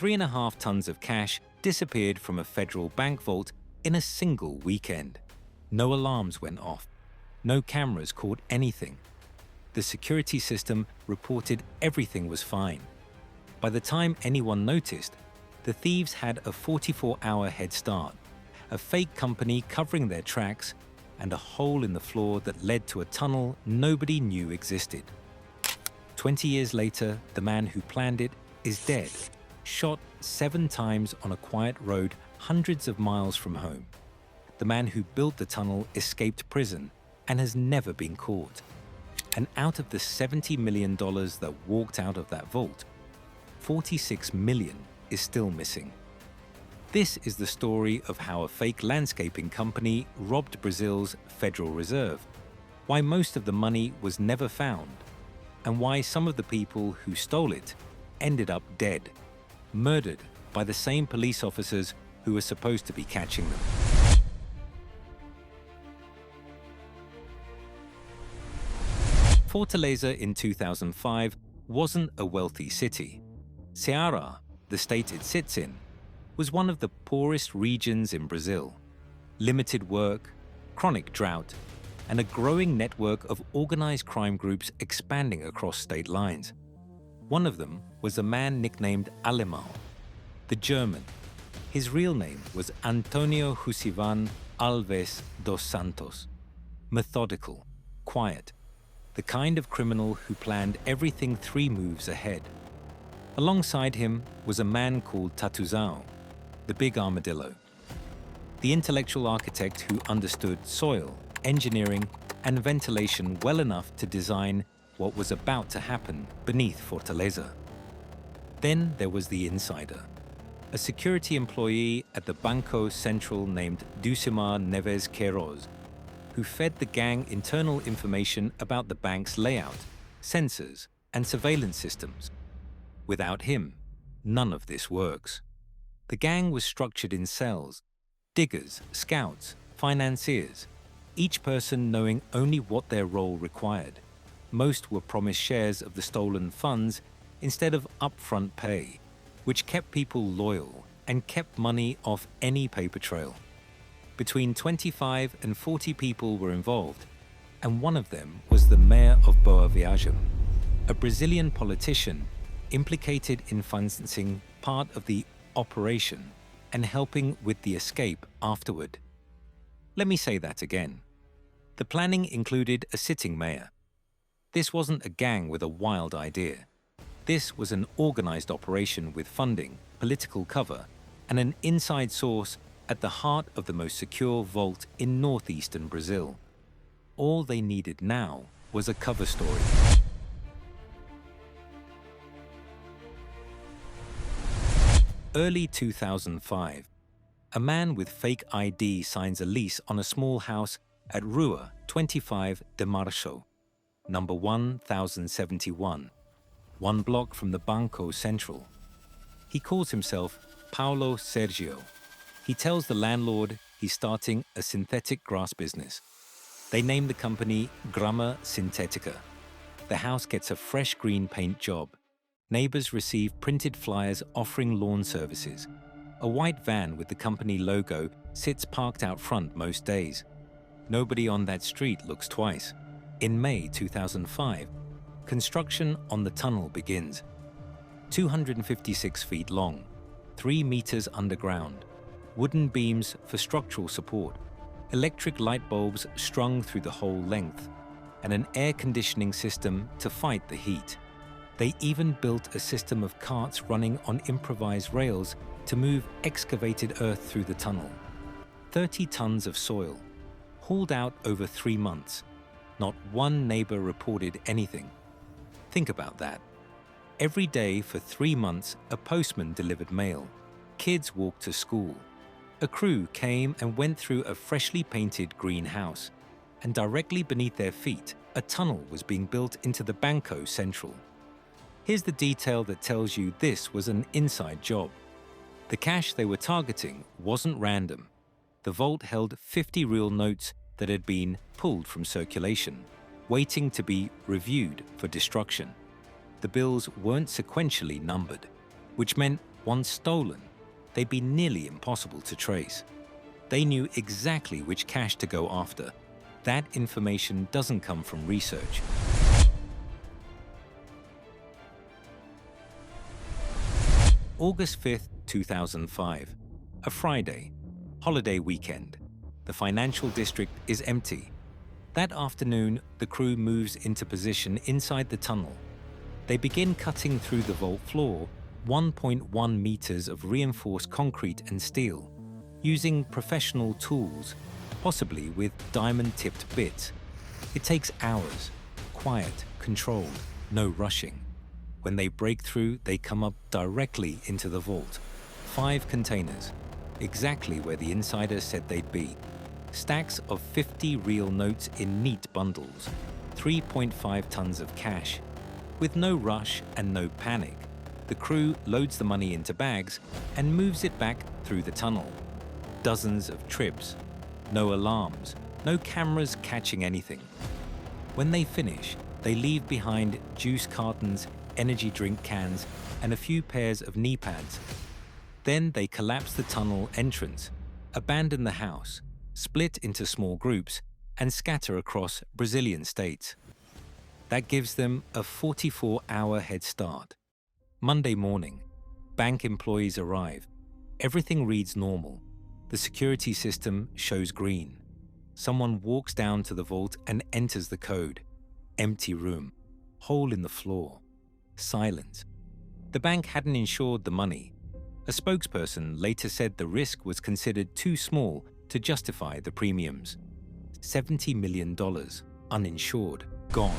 3.5 tons of cash disappeared from a federal bank vault in a single weekend. No alarms went off. No cameras caught anything. The security system reported everything was fine. By the time anyone noticed, the thieves had a 44-hour head start, a fake company covering their tracks, and a hole in the floor that led to a tunnel nobody knew existed. 20 years later, the man who planned it is dead, shot 7 times on a quiet road hundreds of miles from home. The man who built the tunnel escaped prison and has never been caught. And out of the $70 million that walked out of that vault, 46 million is still missing. This is the story of how a fake landscaping company robbed Brazil's Federal Reserve, why most of the money was never found, and why some of the people who stole it ended up dead, murdered by the same police officers who were supposed to be catching them. Fortaleza in 2005 wasn't a wealthy city. Ceará, the state it sits in, was one of the poorest regions in Brazil. Limited work, chronic drought, and a growing network of organized crime groups expanding across state lines. One of them was a man nicknamed Alemão, the German. His real name was Antonio Jusivan Alves dos Santos. Methodical, quiet, the kind of criminal who planned everything 3 moves ahead. Alongside him was a man called Tatuzão, the big armadillo, the intellectual architect who understood soil, engineering, and ventilation well enough to design what was about to happen beneath Fortaleza. Then there was the insider, a security employee at the Banco Central named Ducimar Neves Queiroz, who fed the gang internal information about the bank's layout, sensors, and surveillance systems. Without him, none of this works. The gang was structured in cells, diggers, scouts, financiers, each person knowing only what their role required. Most were promised shares of the stolen funds instead of upfront pay, which kept people loyal and kept money off any paper trail. Between 25 and 40 people were involved, and one of them was the mayor of Boa Viagem, a Brazilian politician implicated in financing part of the operation and helping with the escape afterward. Let me say that again. The planning included a sitting mayor. This wasn't a gang with a wild idea. This was an organized operation with funding, political cover, and an inside source at the heart of the most secure vault in northeastern Brazil. All they needed now was a cover story. Early 2005, a man with fake ID signs a lease on a small house at Rua 25 de Março, number 1071, 1 block from the Banco Central. He calls himself Paulo Sergio. He tells the landlord he's starting a synthetic grass business. They name the company Grama Sintética. The house gets a fresh green paint job. Neighbors receive printed flyers offering lawn services. A white van with the company logo sits parked out front most days. Nobody on that street looks twice. In May 2005, construction on the tunnel begins. 256 feet long, 3 meters underground, wooden beams for structural support, electric light bulbs strung through the whole length, and an air conditioning system to fight the heat. They even built a system of carts running on improvised rails to move excavated earth through the tunnel. 30 tons of soil, hauled out over 3 months. Not one neighbor reported anything. Think about that. Every day for 3 months, a postman delivered mail. Kids walked to school. A crew came and went through a freshly painted green house, and directly beneath their feet, a tunnel was being built into the Banco Central. Here's the detail that tells you this was an inside job. The cash they were targeting wasn't random. The vault held 50 real notes that had been pulled from circulation, waiting to be reviewed for destruction. The bills weren't sequentially numbered, which meant Once stolen, they'd be nearly impossible to trace. They knew exactly which cash to go after. That information doesn't come from research. August 5th, 2005. A Friday, holiday weekend. The financial district is empty. That afternoon, the crew moves into position inside the tunnel. They begin cutting through the vault floor, 1.1 meters of reinforced concrete and steel, using professional tools, possibly with diamond-tipped bits. It takes hours, quiet, controlled, no rushing. When they break through, they come up directly into the vault. 5 containers, exactly where the insiders said they'd be. Stacks of 50 real notes in neat bundles, 3.5 tons of cash. With no rush and no panic, the crew loads the money into bags and moves it back through the tunnel. Dozens of trips, no alarms, no cameras catching anything. When they finish, they leave behind juice cartons, energy drink cans, and a few pairs of knee pads. Then they collapse the tunnel entrance, abandon the house, split into small groups, and scatter across Brazilian states. That gives them a 44-hour head start. Monday morning, bank employees arrive. Everything reads normal. The security system shows green. Someone walks down to the vault and enters the code. Empty room, hole in the floor, silence. The bank hadn't insured the money. A spokesperson later said the risk was considered too small to justify the premiums. $70 million, uninsured, gone.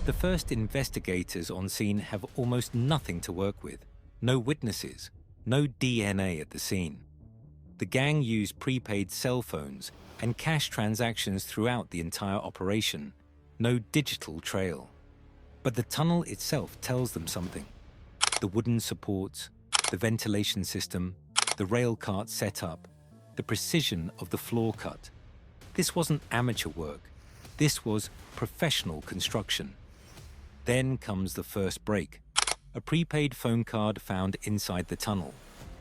The first investigators on scene have almost nothing to work with. No witnesses, no DNA at the scene. The gang used prepaid cell phones and cash transactions throughout the entire operation. No digital trail. But the tunnel itself tells them something. The wooden supports, the ventilation system, the rail cart setup, the precision of the floor cut. This wasn't amateur work. This was professional construction. Then comes the first break. A prepaid phone card found inside the tunnel.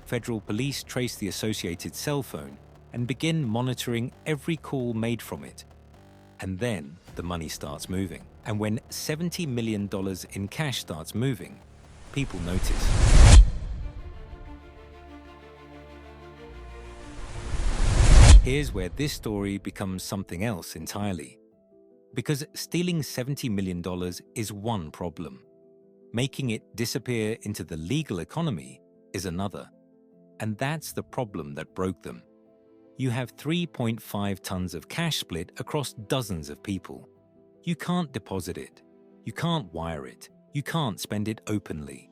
Federal police trace the associated cell phone and begin monitoring every call made from it. And then the money starts moving. And when $70 million in cash starts moving, people notice. Here's where this story becomes something else entirely. Because stealing $70 million is one problem. Making it disappear into the legal economy is another. And that's the problem that broke them. You have 3.5 tons of cash split across dozens of people. You can't deposit it. You can't wire it. You can't spend it openly.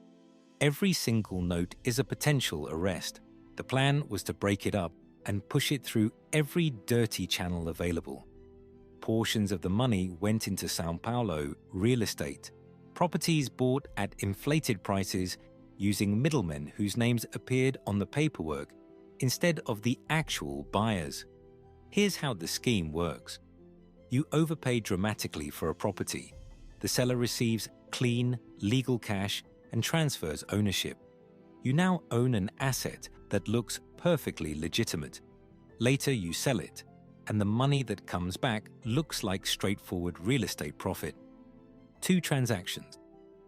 Every single note is a potential arrest. The plan was to break it up and push it through every dirty channel available. Portions of the money went into São Paulo real estate, properties bought at inflated prices using middlemen whose names appeared on the paperwork instead of the actual buyers. Here's how the scheme works. You overpay dramatically for a property. The seller receives clean, legal cash and transfers ownership. You now own an asset that looks perfectly legitimate. Later you sell it, and the money that comes back looks like straightforward real estate profit. 2 transactions,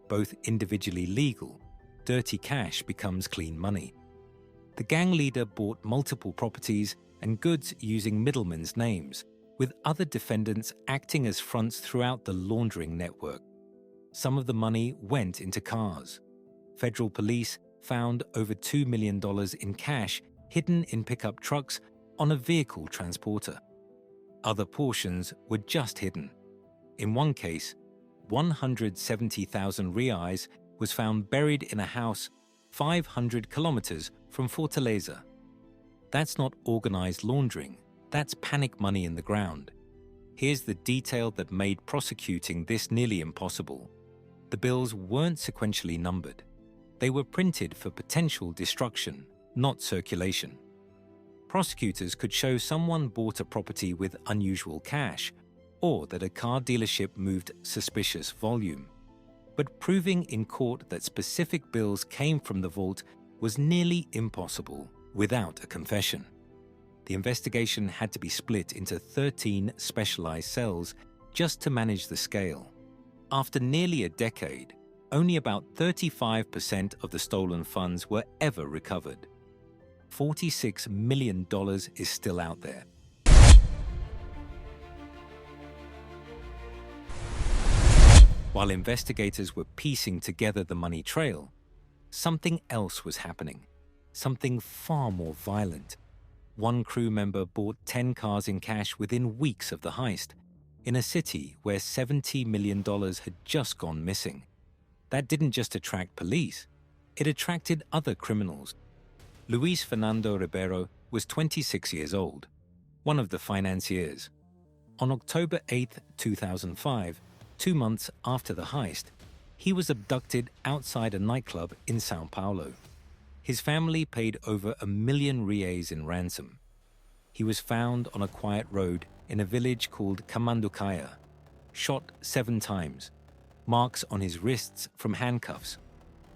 both individually legal. Dirty cash becomes clean money. The gang leader bought multiple properties and goods using middlemen's names, with other defendants acting as fronts throughout the laundering network. Some of the money went into cars. Federal police found over $2 million in cash hidden in pickup trucks on a vehicle transporter. Other portions were just hidden. In one case, 170,000 reais was found buried in a house 500 kilometers from Fortaleza. That's not organized laundering, that's panic money in the ground. Here's the detail that made prosecuting this nearly impossible. The bills weren't sequentially numbered. They were printed for potential destruction, not circulation. Prosecutors could show someone bought a property with unusual cash, or that a car dealership moved suspicious volume. But proving in court that specific bills came from the vault was nearly impossible without a confession. The investigation had to be split into 13 specialized cells just to manage the scale. After nearly a decade, only about 35% of the stolen funds were ever recovered. $46 million is still out there. While investigators were piecing together the money trail, something else was happening, something far more violent. One crew member bought 10 cars in cash within weeks of the heist, in a city where $70 million had just gone missing. That didn't just attract police, it attracted other criminals. Luis Fernando Ribeiro was 26 years old, one of the financiers. On October 8, 2005, 2 months after the heist, he was abducted outside a nightclub in São Paulo. His family paid over $1 million in ransom. He was found on a quiet road in a village called Camanducaia, shot 7 times, marks on his wrists from handcuffs.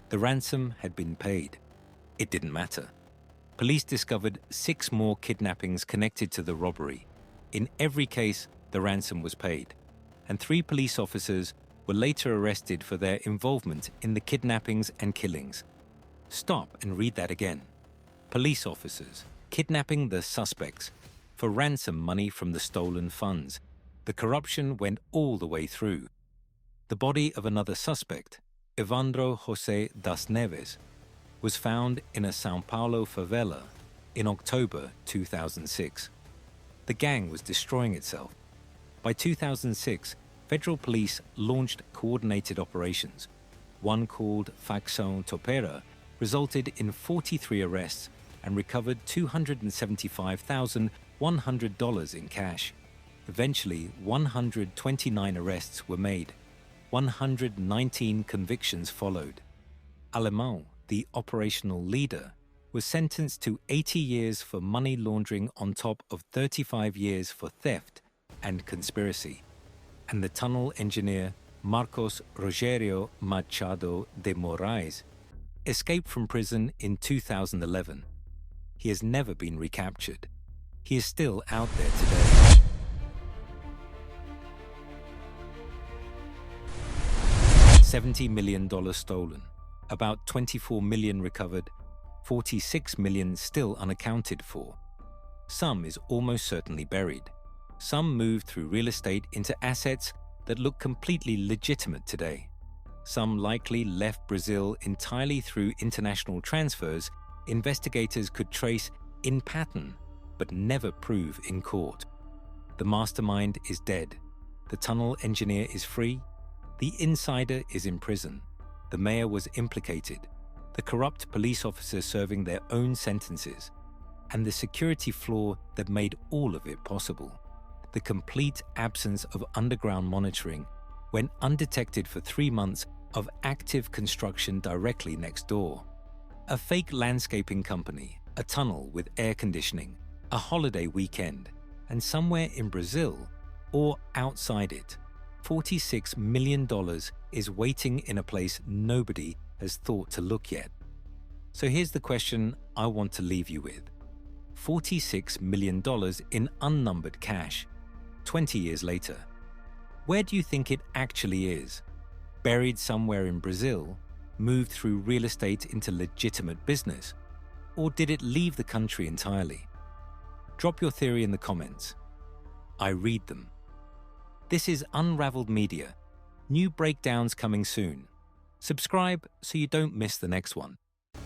The ransom had been paid. It didn't matter. Police discovered 6 more kidnappings connected to the robbery. In every case, the ransom was paid, and 3 police officers were later arrested for their involvement in the kidnappings and killings. Stop and read that again. Police officers kidnapping the suspects for ransom money from the stolen funds. The corruption went all the way through. The body of another suspect, Evandro José das Neves, was found in a São Paulo favela in October 2006. The gang was destroying itself. By 2006, federal police launched coordinated operations. One called Facção Topeira resulted in 43 arrests and recovered $275,100 in cash. Eventually, 129 arrests were made. 119 convictions followed. Alemão, the operational leader, was sentenced to 80 years for money laundering on top of 35 years for theft and conspiracy. And the tunnel engineer Marcos Rogério Machado de Moraes escaped from prison in 2011. He has never been recaptured. He is still out there today. $70 million stolen, about $24 million recovered, $46 million still unaccounted for. Some is almost certainly buried. Some moved through real estate into assets that look completely legitimate today. Some likely left Brazil entirely through international transfers investigators could trace in pattern but never prove in court. The mastermind is dead. The tunnel engineer is free. The insider is in prison. The mayor was implicated. The corrupt police officers serving their own sentences. And the security flaw that made all of it possible. The complete absence of underground monitoring went undetected for 3 months of active construction directly next door. A fake landscaping company, a tunnel with air conditioning, a holiday weekend, and somewhere in Brazil, or outside it, $46 million is waiting in a place nobody has thought to look yet. So here's the question I want to leave you with. $46 million in unnumbered cash, 20 years later. Where do you think it actually is? Buried somewhere in Brazil, moved through real estate into legitimate business, or did it leave the country entirely? Drop your theory in the comments. I read them. This is Unraveled Media. New breakdowns coming soon. Subscribe so you don't miss the next one.